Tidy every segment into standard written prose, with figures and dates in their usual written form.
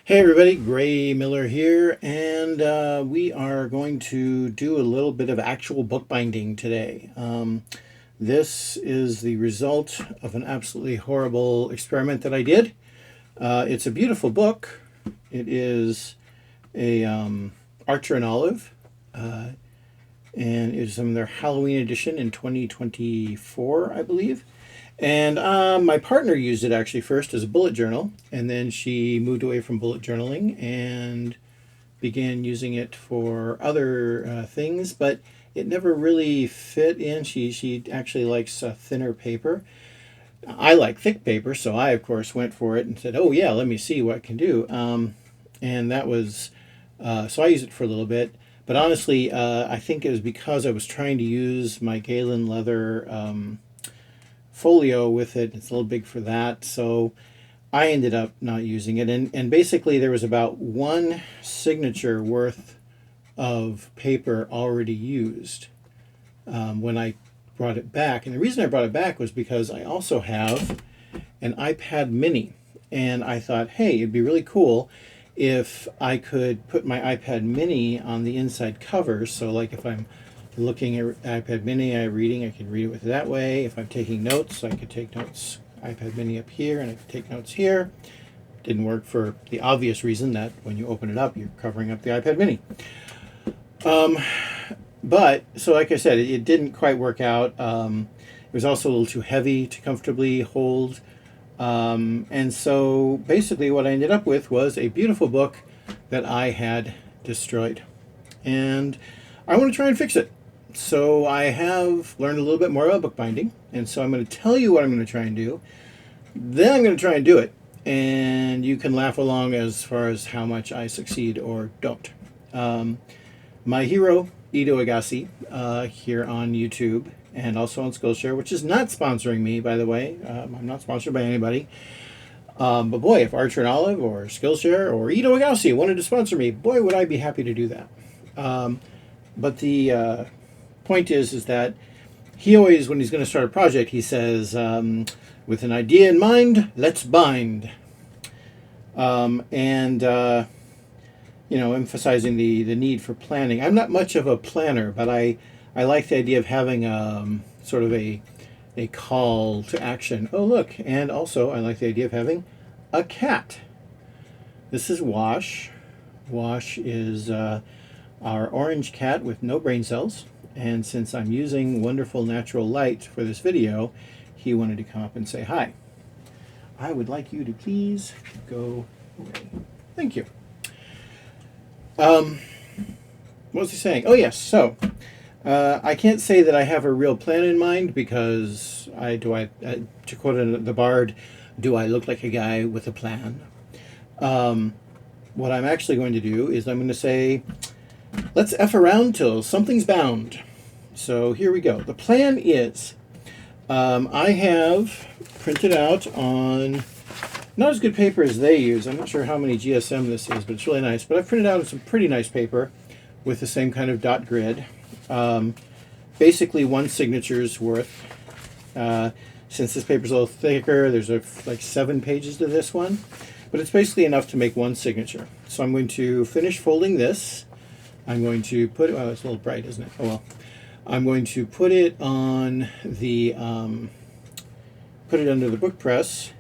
Hey everybody, Gray Miller here, and we are going to do a little bit of actual bookbinding today. This is the result of an absolutely horrible experiment that I did. It's a beautiful book. It is a Archer and Olive, and it's from their Halloween edition in 2024, I believe. And my partner used it actually first as a bullet journal, and then she moved away from bullet journaling and began using it for other things, but it never really fit in. She actually likes thinner paper. I like thick paper, so I, of course, went for it and said, oh, yeah, let me see what it can do. And that was, so I used it for a little bit. But honestly, I think it was because I was trying to use my Galen leather folio with it. It's a little big for that, so I ended up not using it. And basically there was about one signature worth of paper already used when I brought it back. And the reason I brought it back was because I also have an iPad mini, and I thought, hey, it'd be really cool if I could put my iPad mini on the inside cover. So like if I'm looking at iPad mini, I'm reading, I can read it with it that way. If I'm taking notes, I could take notes, iPad mini up here, and I could take notes here. Didn't work for the obvious reason that when you open it up, you're covering up the iPad mini. But, so like I said, it didn't quite work out. It was also a little too heavy to comfortably hold. And so basically what I ended up with was a beautiful book that I had destroyed. And I want to try and fix it. So I have learned a little bit more about bookbinding, and so I'm going to tell you what I'm going to try and do. Then I'm going to try and do it, and you can laugh along as far as how much I succeed or don't. My hero, Ido Agassi, here on YouTube and also on Skillshare, which is not sponsoring me, by the way. I'm not sponsored by anybody. But boy, if Archer and Olive or Skillshare or Ido Agassi wanted to sponsor me, boy, would I be happy to do that. But the point is that he always, when he's going to start a project, he says, with an idea in mind, let's bind. Emphasizing the need for planning. I'm not much of a planner, but I like the idea of having sort of a call to action. Oh, look, and also I like the idea of having a cat. This is Wash. Wash is our orange cat with no brain cells. And since I'm using wonderful natural light for this video, he wanted to come up and say hi. I would like you to please go away. Thank you. What was he saying? Oh, yes. So I can't say that I have a real plan in mind because to quote the Bard, do I look like a guy with a plan? What I'm actually going to do is I'm going to say, let's F around till something's bound. So here we go. The plan is I have printed out on not as good paper as they use. I'm not sure how many GSM this is, but it's really nice. But I've printed out some pretty nice paper with the same kind of dot grid. Basically one signature's worth. Since this paper's a little thicker, there's like 7 pages to this one. But it's basically enough to make one signature. So I'm going to finish folding this. I'm going to put it, well, it's a little bright, isn't it? Oh well. I'm going to put it on the, put it under the book press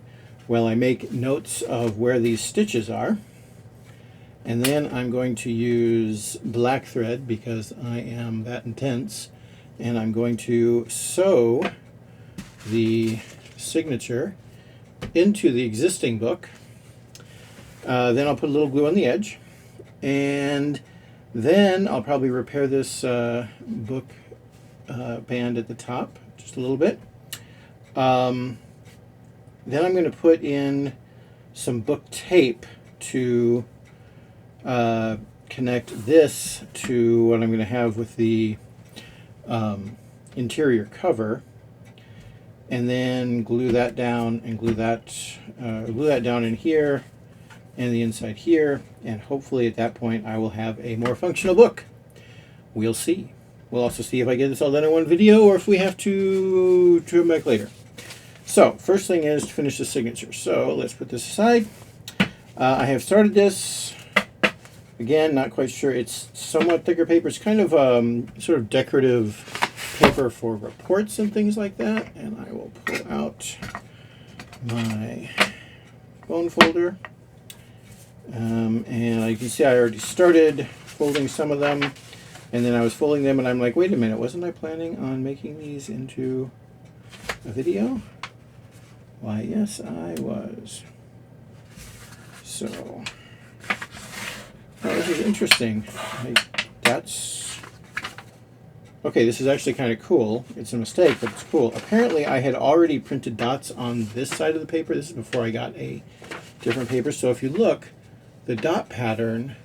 while I make notes of where these stitches are. And then I'm going to use black thread because I am that intense. And I'm going to sew the signature into the existing book. Then I'll put a little glue on the edge. And then I'll probably repair this book band at the top just a little bit. Then I'm going to put in some book tape to connect this to what I'm going to have with the interior cover, and then glue that down and glue that down in here and the inside here, and hopefully at that point I will have a more functional book. We'll see. We'll also see if I get this all done in one video or if we have to come back later. So first thing is to finish the signature. So let's put this aside. I have started this. Again, not quite sure. It's somewhat thicker paper. It's kind of sort of decorative paper for reports and things like that. And I will pull out my bone folder. And you can see I already started folding some of them. And then I was folding them and I'm like, wait a minute, wasn't I planning on making these into a video? Why, yes, I was. So, this is interesting. That's... Okay, this is actually kind of cool. It's a mistake, but it's cool. Apparently, I had already printed dots on this side of the paper. This is before I got a different paper. So if you look, the dot pattern,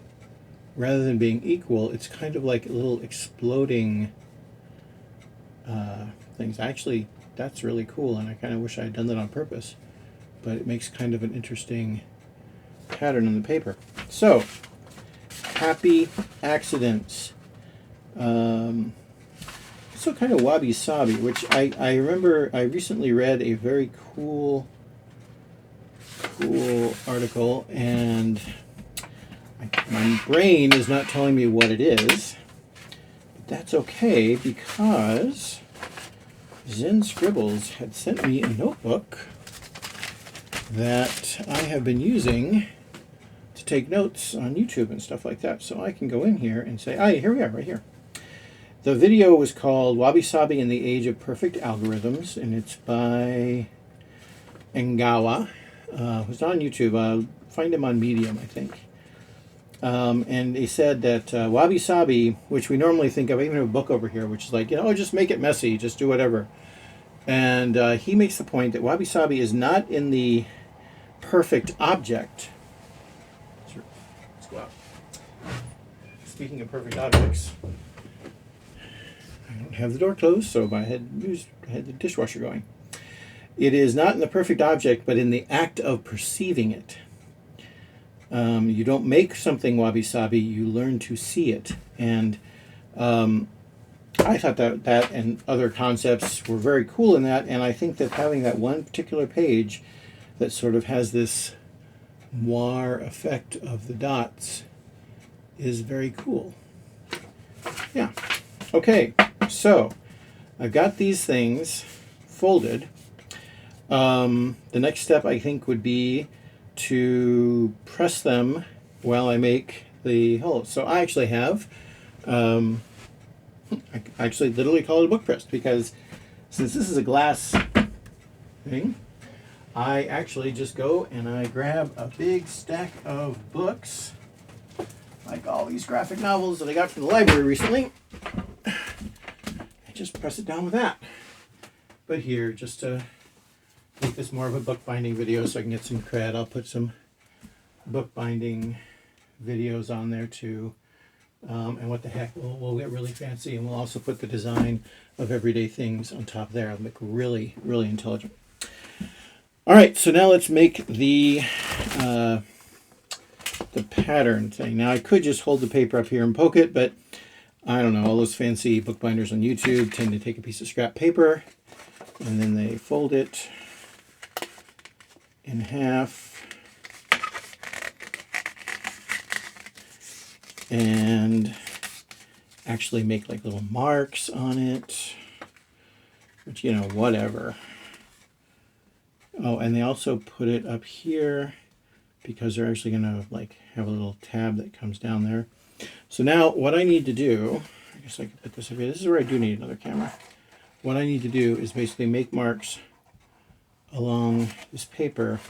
rather than being equal, it's kind of like little exploding things. Actually, that's really cool, and I kind of wish I had done that on purpose. But it makes kind of an interesting pattern on the paper. So, happy accidents. So kind of wabi-sabi, which I remember I recently read a very cool article, and my brain is not telling me what it is, but that's okay because Zen Scribbles had sent me a notebook that I have been using to take notes on YouTube and stuff like that. So I can go in here and say, here we are, right here. The video was called Wabi Sabi in the Age of Perfect Algorithms, and it's by Ngawa. It's on YouTube. Find him on Medium, I think. And they said that Wabi Sabi, which we normally think of, I even have a book over here, which is like, just make it messy, just do whatever. And he makes the point that Wabi Sabi is not in the perfect object. Let's go out. Speaking of perfect objects, I don't have the door closed, so I had the dishwasher going. It is not in the perfect object, but in the act of perceiving it. You don't make something wabi-sabi, you learn to see it. And I thought that and other concepts were very cool in that, and I think that having that one particular page that sort of has this moire effect of the dots is very cool. Yeah. Okay, so I've got these things folded. The next step, I think, would be to press them while I make the holes. So I actually have, I actually literally call it a book press, because since this is a glass thing, I actually just go and I grab a big stack of books, like all these graphic novels that I got from the library recently. I just press it down with that. But here, just to make this more of a bookbinding video so I can get some cred, I'll put some bookbinding videos on there too. And what the heck, we'll get really fancy, and we'll also put the design of everyday things on top there. It'll make really, really intelligent. All right, so now let's make the pattern thing. Now I could just hold the paper up here and poke it, but I don't know, all those fancy bookbinders on YouTube tend to take a piece of scrap paper and then they fold it in half and actually make like little marks on it, which, whatever. Oh, and they also put it up here because they're actually going to like have a little tab that comes down there. So now what I need to do, I guess I can put this up here. This is where I do need another camera. What I need to do is basically make marks along this paper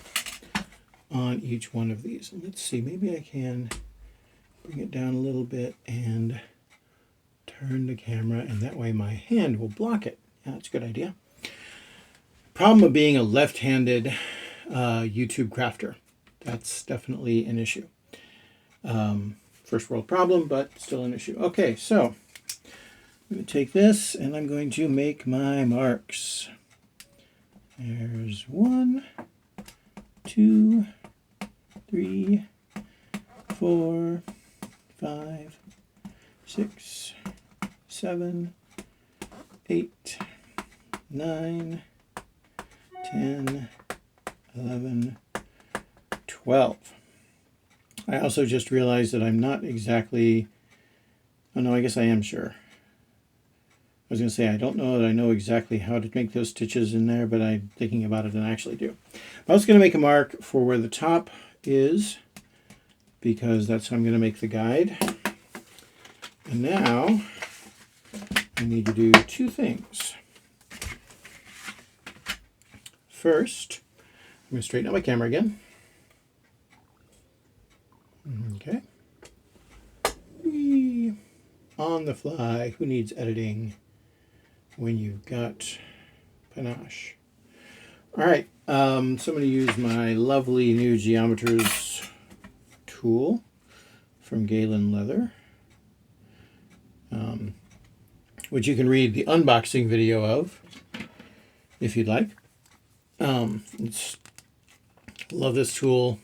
on each one of these. And let's see, maybe I can bring it down a little bit and turn the camera, and that way my hand will block it. Yeah, that's a good idea. Problem of being a left-handed YouTube crafter. That's definitely an issue. First world problem, but still an issue. Okay, so I'm going to take this and I'm going to make my marks. There's 1, 2, 3, 4, 5, 6, 7, 8, 9, 10, 11, 12. I also just realized that I'm not exactly, oh no, I guess I am sure. I was going to say, I don't know that I know exactly how to make those stitches in there, but I'm thinking about it and I actually do. I was going to make a mark for where the top is, because that's how I'm going to make the guide. And now I need to do two things. First, I'm going to straighten out my camera again. Okay. Whee! On the fly. Who needs editing when you've got panache? All right. So I'm going to use my lovely new Geometers tool from Galen Leather, which you can read the unboxing video of if you'd like. Love this tool.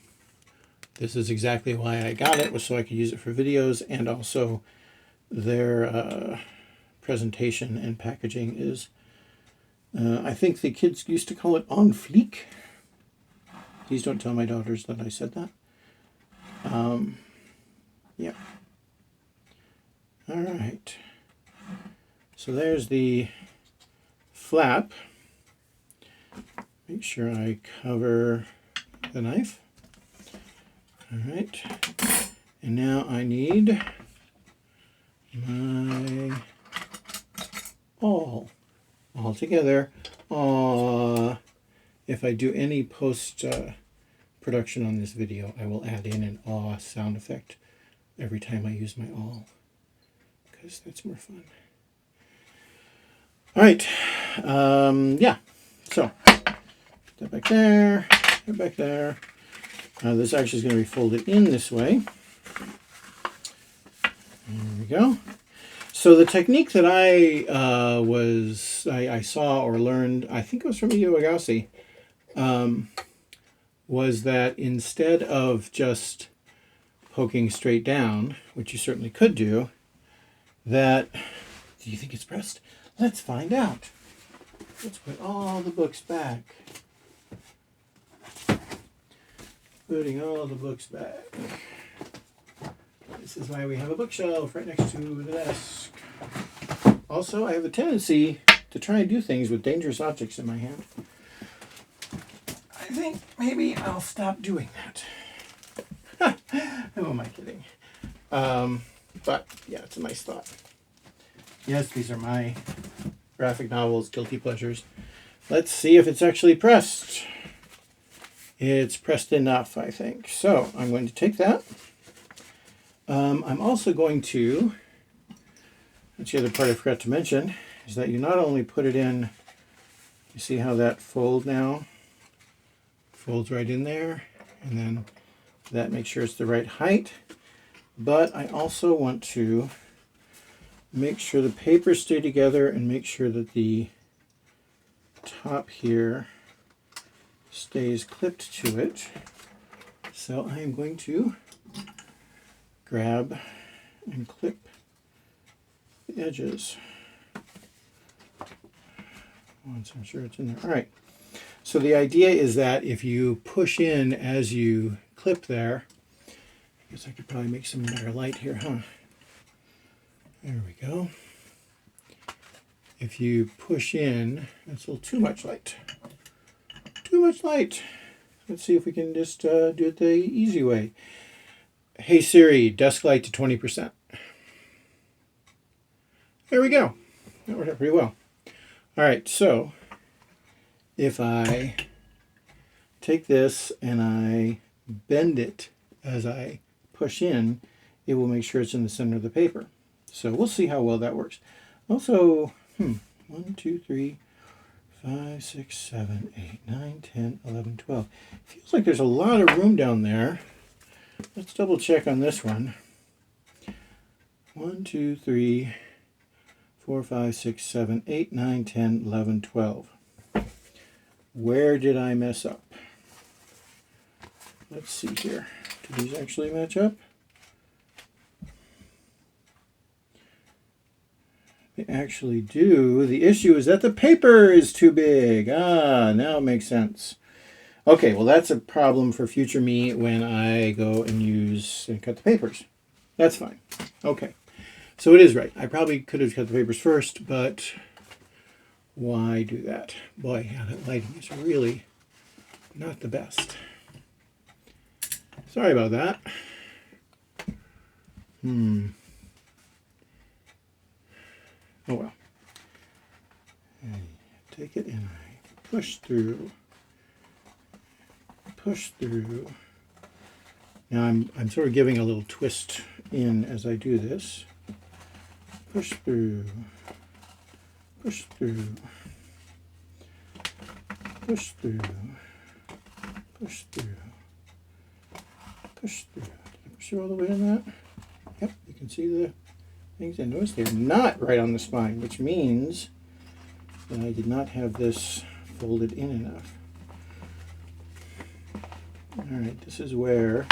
This is exactly why I got it, was so I could use it for videos, and also their presentation and packaging is, I think the kids used to call it on fleek. Please don't tell my daughters that I said that. Yeah. All right. So there's the flap. Make sure I cover the knife. All right. And now I need my awl all together. If I do any post production on this video, I will add in an aw sound effect every time I use my awl, because that's more fun. All right. Yeah. So that back there, that back there. This actually is going to be folded in this way. There we go. So the technique that I saw or learned, I think it was from Iyo Agasi, was that instead of just poking straight down, which you certainly could do, do you think it's pressed? Let's find out. Let's put all the books back. Putting all the books back. This is why we have a bookshelf right next to the desk. Also, I have a tendency to try and do things with dangerous objects in my hand. I think maybe I'll stop doing that. Who am I kidding? But yeah, it's a nice thought. Yes, these are my graphic novels, guilty pleasures. Let's see if it's actually pressed. It's pressed enough, I think. So I'm going to take that. I'm also going to, that's the other part I forgot to mention, is that you not only put it in, you see how that fold now? Folds right in there, and then that makes sure it's the right height. But I also want to make sure the papers stay together and make sure that the top here stays clipped to it. So I am going to grab and clip the edges once I'm sure it's in there. All right. So the idea is that if you push in as you clip there, I guess I could probably make some better light here, huh? There we go. If you push in, that's a little too much light. Too much light. Let's see if we can just do it the easy way. Hey Siri, desk light to 20%. There we go. That worked out pretty well. All right, so if I take this and I bend it as I push in, it will make sure it's in the center of the paper. So we'll see how well that works. Also, 1, 2, 3, 5, 6, 7, 8, 9, 10, 11, 12. Feels like there's a lot of room down there. Let's double check on this one. 1, 2, 3, 4, 5, 6, 7, 8, 9, 10, 11, 12. Where did I mess up? Let's see here. Do these actually match up? They actually do. The issue is that the paper is too big. Ah, now it makes sense. Okay, well that's a problem for future me when I go and use and cut the papers. That's fine. Okay, so it is right. I probably could have cut the papers first, but why do that? Boy, yeah, that lighting is really not the best. Sorry about that. Oh well. I take it and I push through. Push through. Now I'm sort of giving a little twist in as I do this. Push through. Push through. Push through. Push through. Push through. Did I push through all the way on that? Yep, you can see the things. And notice they're not right on the spine, which means that I did not have this folded in enough. Alright, this is where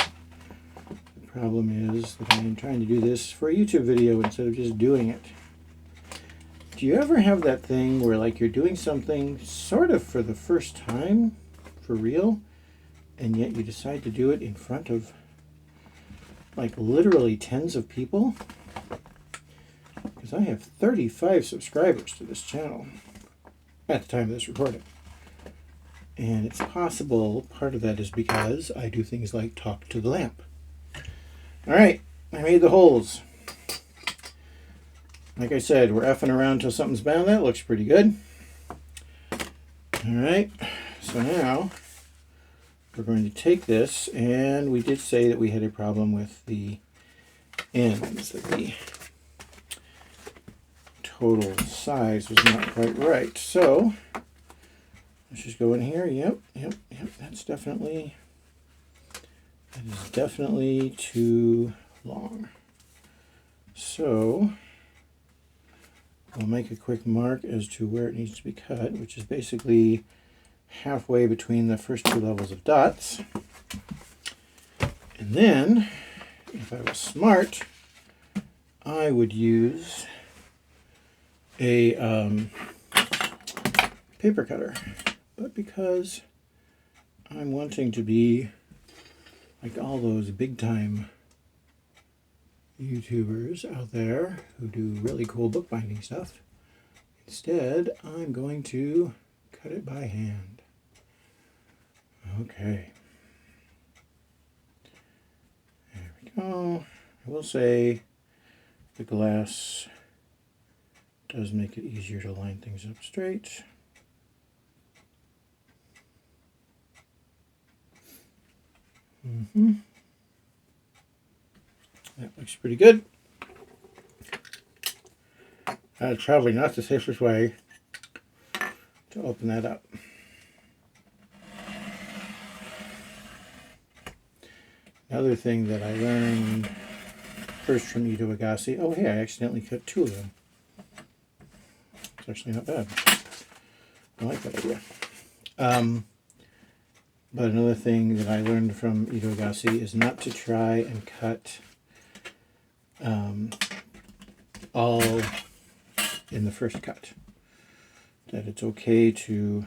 the problem is that I am trying to do this for a YouTube video instead of just doing it. Do you ever have that thing where like you're doing something sort of for the first time, for real, and yet you decide to do it in front of like literally tens of people? Because I have 35 subscribers to this channel at the time of this recording. And it's possible part of that is because I do things like talk to the lamp. Alright, I made the holes. Like I said, we're effing around till something's bound. That looks pretty good. Alright, so now we're going to take this, and we did say that we had a problem with the ends, that the total size was not quite right. So let's just go in here. Yep. That is definitely too long. So we'll make a quick mark as to where it needs to be cut, which is basically halfway between the first two levels of dots. And then, if I was smart, I would use a paper cutter. But because I'm wanting to be like all those big time YouTubers out there who do really cool bookbinding stuff, instead I'm going to cut it by hand. Okay. There we go. I will say the glass does make it easier to line things up straight. That looks pretty good. That's probably not the safest way to open that up. Another thing that I learned first from Ito Agassi. Oh, hey, I accidentally cut two of them. It's actually not bad. I like that idea. But another thing that I learned from Ito Agassi is not to try and cut all in the first cut. That it's okay to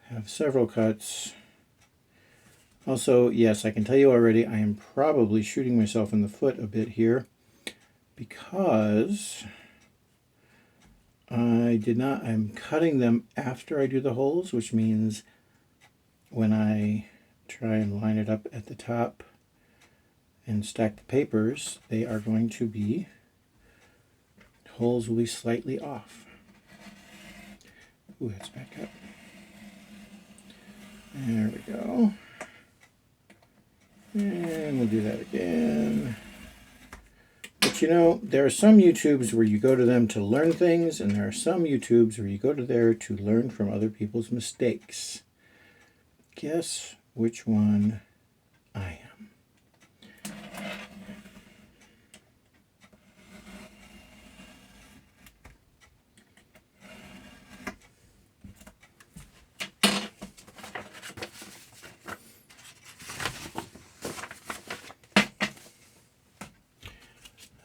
have several cuts. Also, yes, I can tell you already, I am probably shooting myself in the foot a bit here because I'm cutting them after I do the holes, which means when I try and line it up at the top and stack the papers, they are going to be, holes will be slightly off. Ooh, that's back up. There we go. And we'll do that again. But you know, there are some YouTubes where you go to them to learn things, and there are some YouTubes where you go to there to learn from other people's mistakes. Guess which one I am.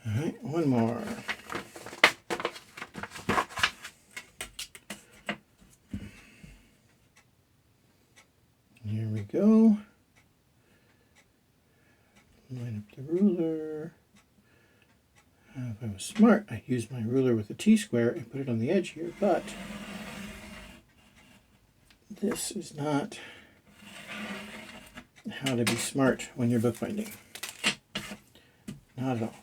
All right, one more. line up the ruler. If I was smart, I'd use my ruler with a T-square and put it on the edge here, but this is not how to be smart when you're bookbinding. Not at all.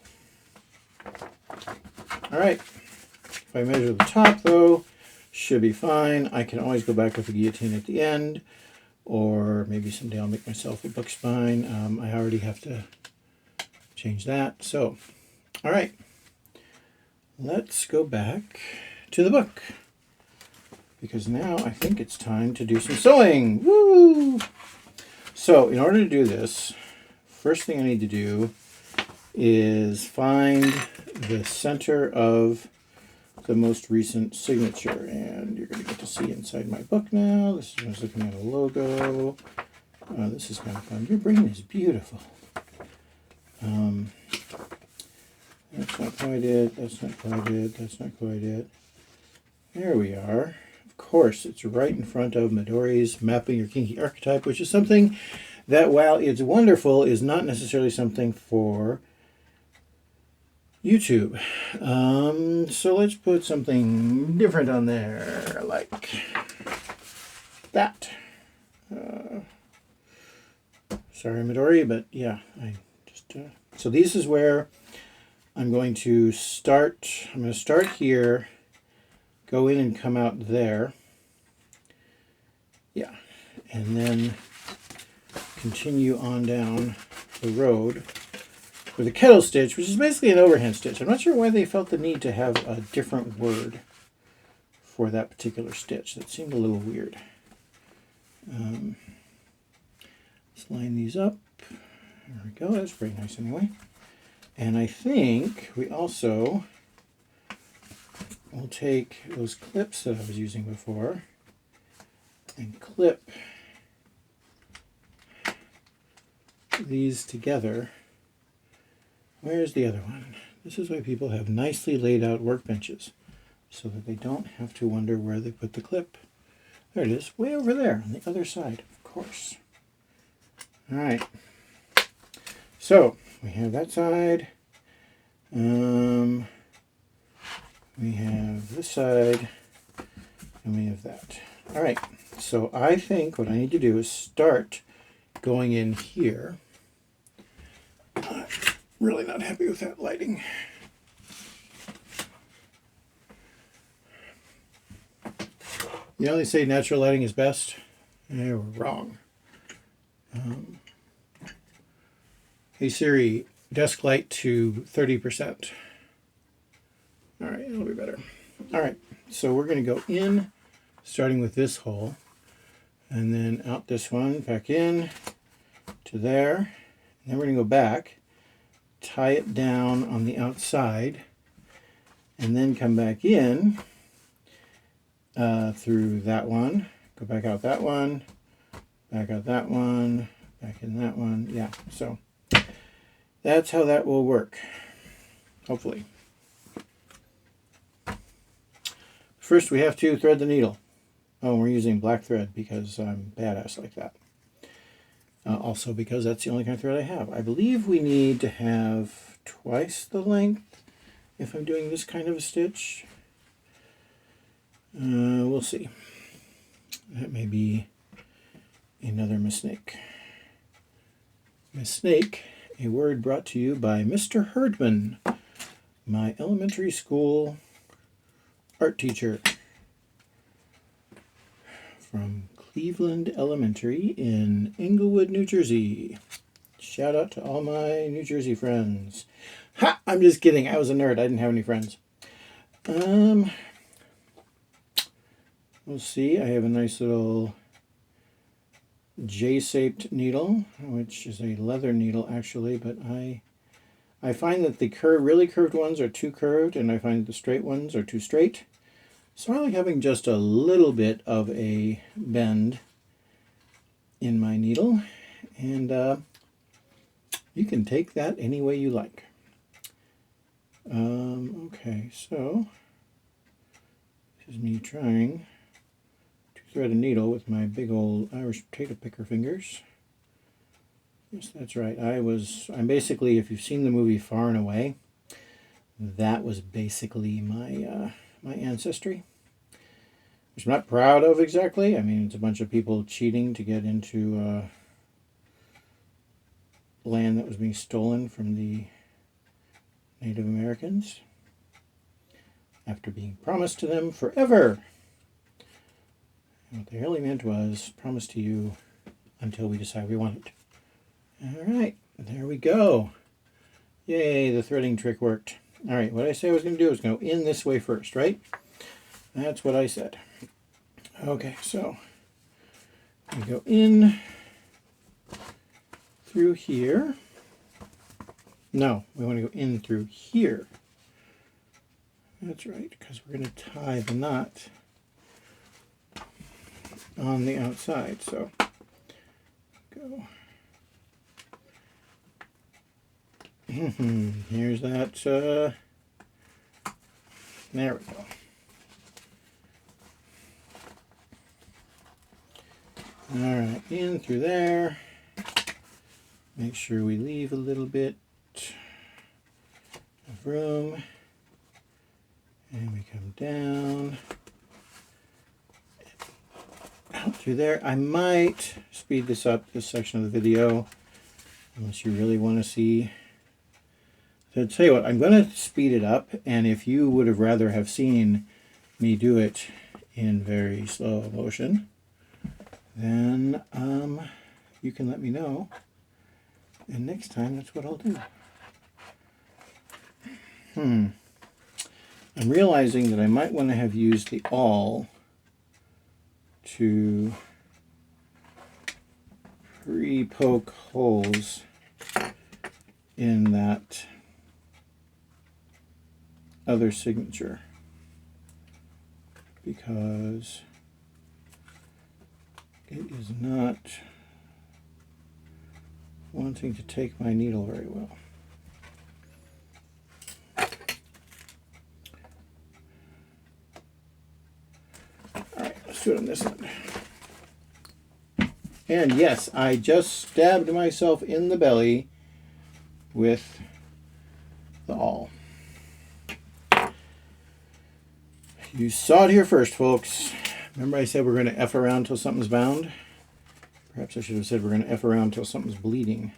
All right, if I measure the top though, should be fine. I can always go back with the guillotine at the end, or maybe someday I'll make myself a book spine. I already have to change that. So, all right, let's go back to the book, because now I think it's time to do some sewing. Woo! So in order to do this, first thing I need to do is find the center of the most recent signature, and you're going to get to see inside my book now. This is when I was looking at a logo. This is kind of fun. Your brain is beautiful. That's not quite it. That's not quite it. That's not quite it. There we are. Of course, it's right in front of Midori's Mapping Your Kinky Archetype, which is something that, while it's wonderful, is not necessarily something for YouTube. So let's put something different on there, like that. Sorry, Midori, but yeah, I just... So this is where I'm going to start. I'm going to start here, go in and come out there. Yeah, and then continue on down the road with a kettle stitch, which is basically an overhand stitch. I'm not sure why they felt the need to have a different word for that particular stitch. That seemed a little weird. Let's line these up. There we go. That's pretty nice anyway. And I think we also will take those clips that I was using before and clip these together. Where's the other one? This is why people have nicely laid out workbenches, so that they don't have to wonder where they put the clip. There it is, way over there on the other side, of course. All right. So we have that side. We have this side, and we have that. All right. So I think what I need to do is start going in here. I'm really not happy with that lighting. You know, they say natural lighting is best. They were wrong. Hey Siri, desk light to 30%. All right, it'll be better. All right, so we're going to go in, starting with this hole, and then out this one, back in to there. And then we're going to go back, tie it down on the outside, and then come back in through that one, go back out that one, back out that one, back in that one. Yeah, so that's how that will work, hopefully. First, we have to thread the needle. Oh, we're using black thread because I'm badass like that. Also because that's the only kind of thread I have. I believe we need to have twice the length if I'm doing this kind of a stitch. We'll see. That may be another mistake. Mistake, a word brought to you by Mr. Herdman, my elementary school art teacher from Cleveland Elementary in Englewood, New Jersey. Shout out to all my New Jersey friends. Ha! I'm just kidding. I was a nerd. I didn't have any friends. We'll see. I have a nice little J-shaped needle, which is a leather needle actually, but I find that the really curved ones are too curved, and I find the straight ones are too straight. So I like having just a little bit of a bend in my needle, and you can take that any way you like. Okay, so this is me trying to thread a needle with my big old Irish potato picker fingers. Yes, that's right. I'm basically, if you've seen the movie Far and Away, that was basically my ancestry, which I'm not proud of exactly. I mean, it's a bunch of people cheating to get into land that was being stolen from the Native Americans after being promised to them forever. And what they really meant was promised to you until we decide we want it. All right, there we go. Yay, the threading trick worked. All right, what I said I was going to do is go in this way first, right? That's what I said. Okay, so we go in through here. No, we want to go in through here. That's right, because we're going to tie the knot on the outside. So go. Here's that. There we go. All right, in through there. Make sure we leave a little bit of room. And we come down. Out through there. I might speed this up, this section of the video, unless you really want to see. So I'll tell you what, I'm going to speed it up, and if you would have rather have seen me do it in very slow motion, then you can let me know, and next time that's what I'll do. I'm realizing that I might want to have used the awl to pre-poke holes in that other signature, because it is not wanting to take my needle very well. Alright, let's do it on this end. And yes, I just stabbed myself in the belly with the awl. You saw it here first, folks. Remember I said we're going to F around till something's bound? Perhaps I should have said we're going to F around till something's bleeding.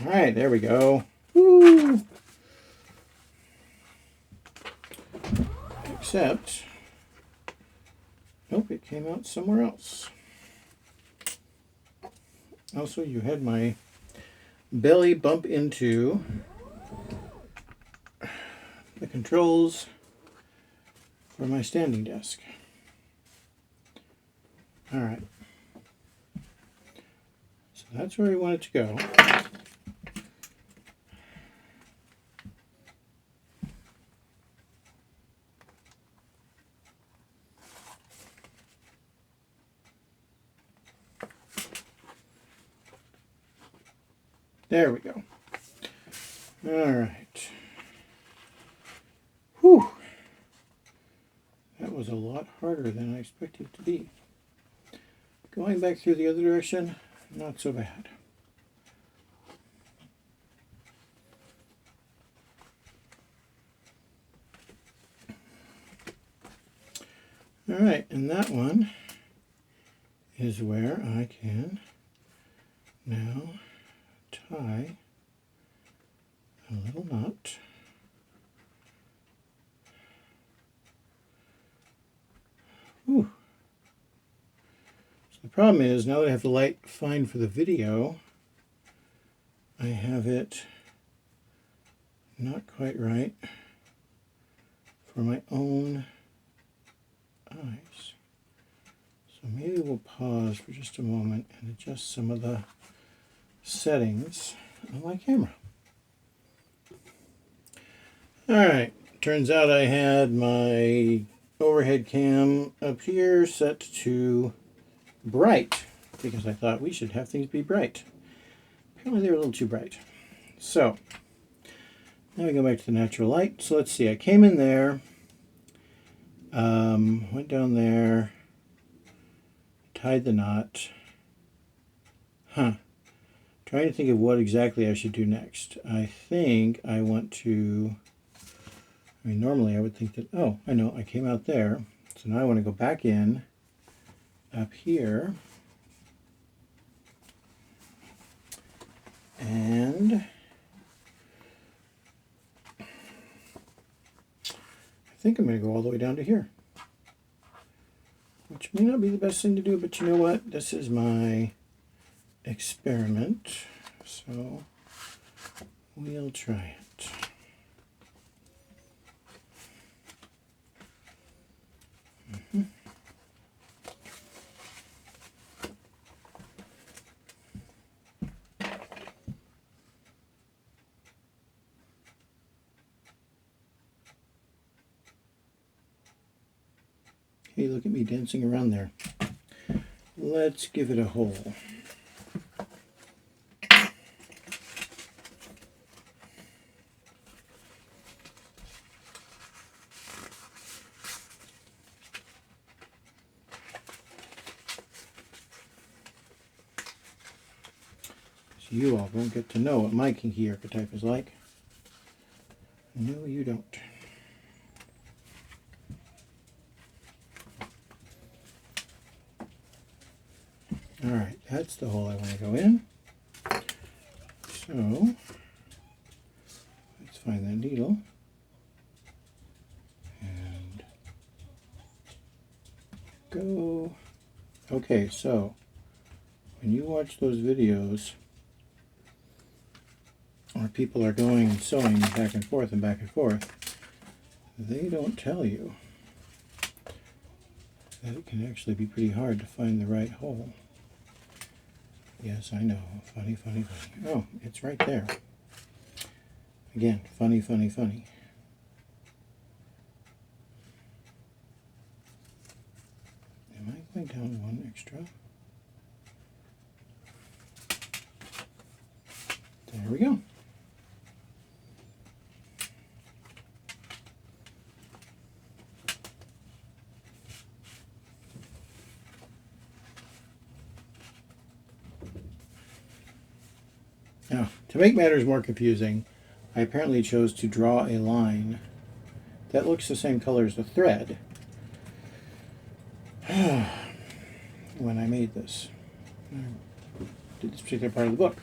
All right, there we go. Woo! Except, nope, it came out somewhere else. Also, you had my belly bump into the controls for my standing desk. All right. So that's where we want it to go. There we go. All right. Whew. That was a lot harder than I expected it to be. Going back through the other direction, not so bad. All right, and that one is where I can now tie a little knot. Ooh. So the problem is, now that I have the light fine for the video, I have it not quite right for my own eyes. So maybe we'll pause for just a moment and adjust some of the settings on my camera. Alright, turns out I had my overhead cam up here set to bright because I thought we should have things be bright. Apparently they were a little too bright. So, now we go back to the natural light. So let's see, I came in there, went down there, tied the knot. Trying to think of what exactly I should do next. I think I want to, normally I would think that, oh, I know, I came out there. So now I want to go back in, up here, and I think I'm going to go all the way down to here. Which may not be the best thing to do, but you know what? This is my experiment, so we'll try it. Hey, look at me dancing around there. Let's give it a hole. So you all won't get to know what my kinky archetype is like. No, you don't. Alright, that's the hole I want to go in. So, let's find that needle. And go. Okay, so, when you watch those videos, or people are going and sewing back and forth, they don't tell you that it can actually be pretty hard to find the right hole. Yes, I know. Funny, funny, funny. Oh, it's right there. Again, funny, funny, funny. Am I going down one extra? There we go. Now, to make matters more confusing, I apparently chose to draw a line that looks the same color as the thread when I made this. I did this particular part of the book.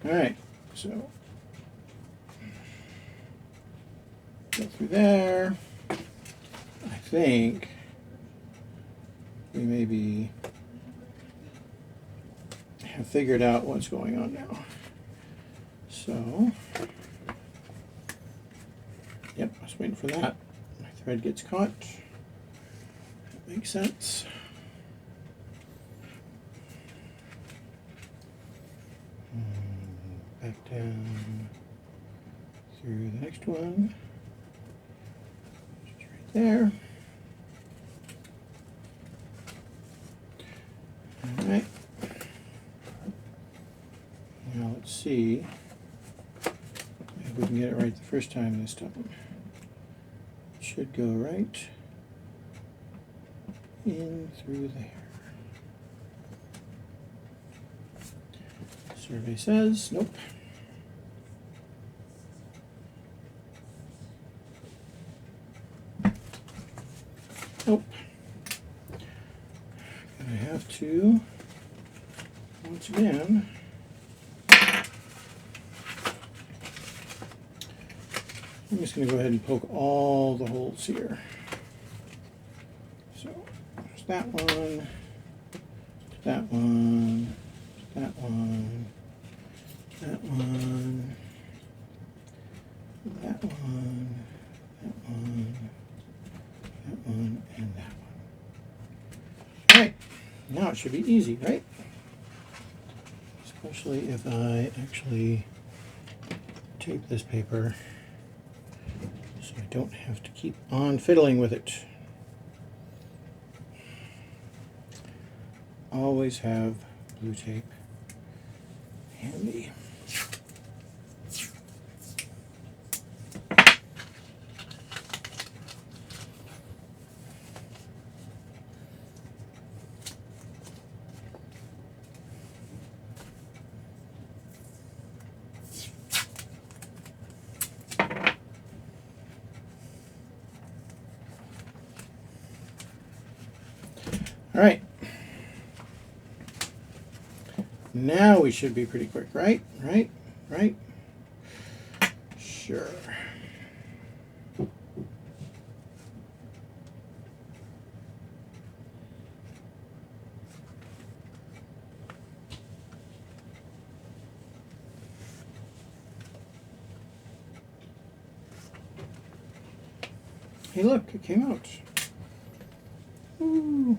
Alright, so go through there. I think we maybe have figured out what's going on now. So, yep, I was waiting for that. My thread gets caught. That makes sense. Back down through the next one. Just right there. All right. Now let's see if we can get it right the first time this time. It should go right in through there. Survey says nope. Nope. Gonna have to, once again, I'm just going to go ahead and poke all the holes here. So, there's that one, that one, that one, that one, that one, that one, that one, and that one. Alright, now it should be easy, right? Especially if I actually tape this paper so I don't have to keep on fiddling with it. Always have blue tape handy. All right. Now we should be pretty quick, right? Right? Right? Sure. Hey, look, it came out. Ooh.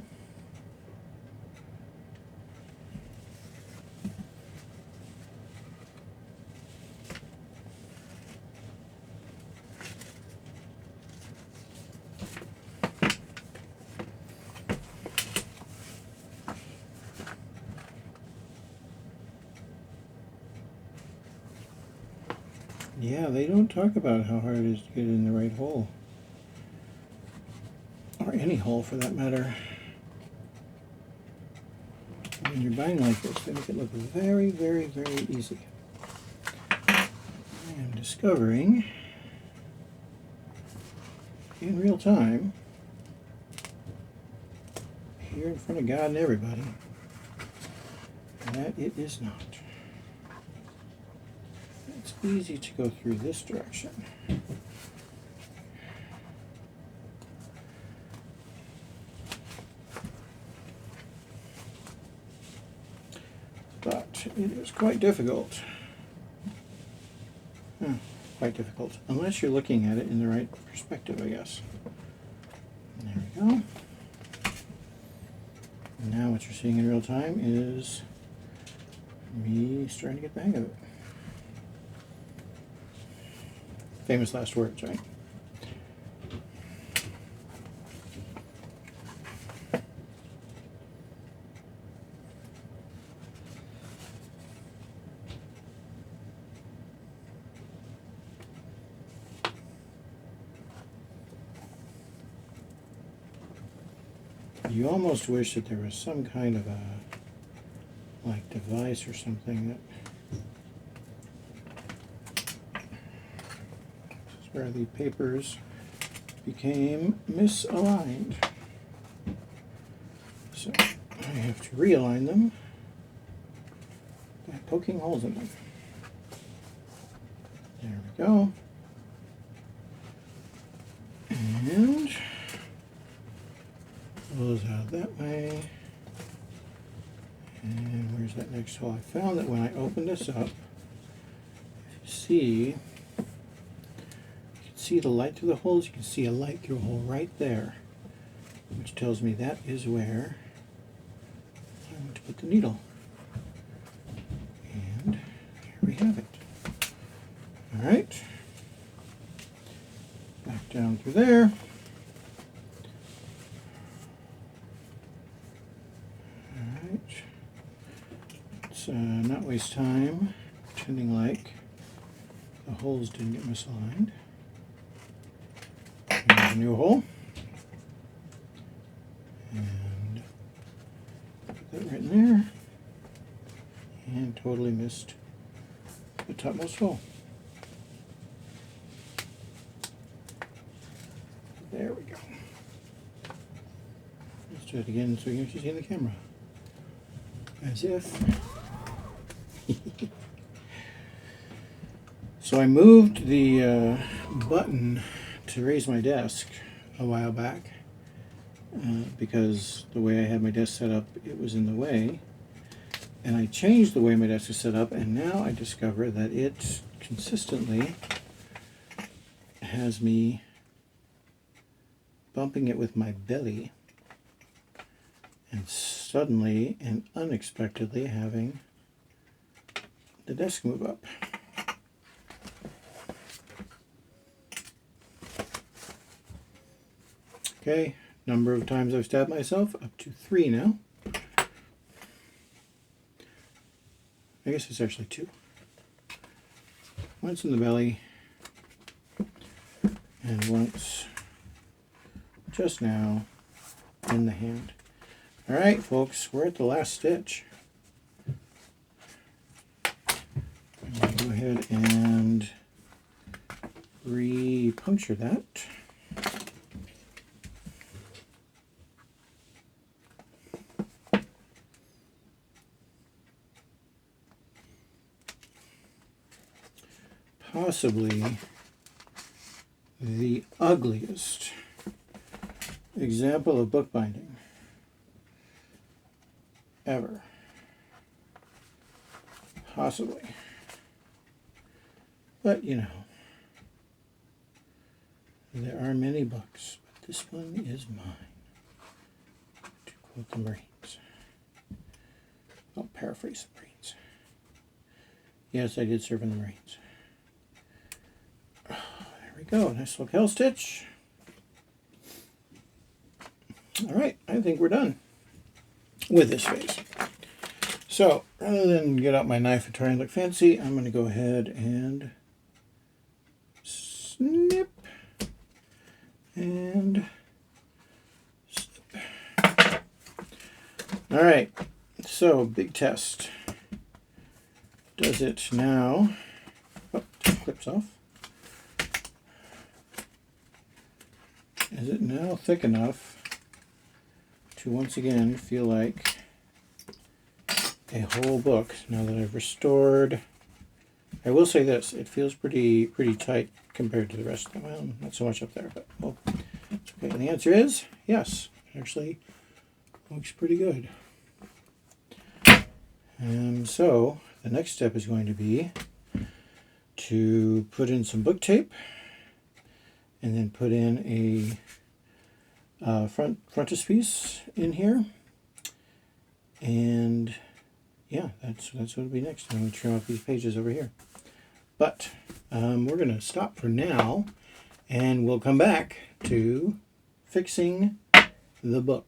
Yeah, they don't talk about how hard it is to get in the right hole. Or any hole for that matter. When you're buying like this, they make it look very, very, very easy. I am discovering in real time, here in front of God and everybody, that it is not. It's easy to go through this direction. But it is quite difficult. Quite difficult, unless you're looking at it in the right perspective, I guess. There we go. And now what you're seeing in real time is me starting to get the hang of it. Famous last words, right? You almost wish that there was some kind of a like device or something that this is where the papers became misaligned. So I have to realign them by poking holes in them. There we go. And close out that way. And where's that next hole? I found that when I open this up, if you can see the light through the holes. You can see a light through a hole right there, which tells me that is where I'm going to put the needle. And here we have it. All right. Back down through there. Not waste time pretending like the holes didn't get misaligned. Here's a new hole. And put that right in there. And totally missed the topmost hole. There we go. Let's do it again so you can actually see in the camera. As if. So I moved the button to raise my desk a while back because the way I had my desk set up, it was in the way. And I changed the way my desk is set up, and now I discover that it consistently has me bumping it with my belly and suddenly and unexpectedly having the desk move up. Okay, number of times I've stabbed myself, up to 3 now. I guess it's actually 2. Once in the belly, and once just now in the hand. All right, folks, we're at the last stitch. I'm going to go ahead and re-puncture that. possibly the ugliest example of bookbinding ever. Possibly. But, you know, there are many books, but this one is mine. To quote the Marines. I'll paraphrase the Marines. Yes, I did serve in the Marines. There we go. Nice little kill stitch. All right, I think we're done with this phase. So, rather than get out my knife and try and look fancy, I'm going to go ahead and snip and snip. All right, so big test. Does it now? Oh, clips off. Is it now thick enough to once again feel like a whole book now that I've restored? I will say this, it feels pretty tight compared to the rest of them. Well, not so much up there, but well, it's okay. And the answer is yes, it actually looks pretty good. And so the next step is going to be to put in some book tape and then put in a frontispiece in here. And yeah, that's what will be next. I'm going to trim off these pages over here. But we're going to stop for now, and we'll come back to fixing the book.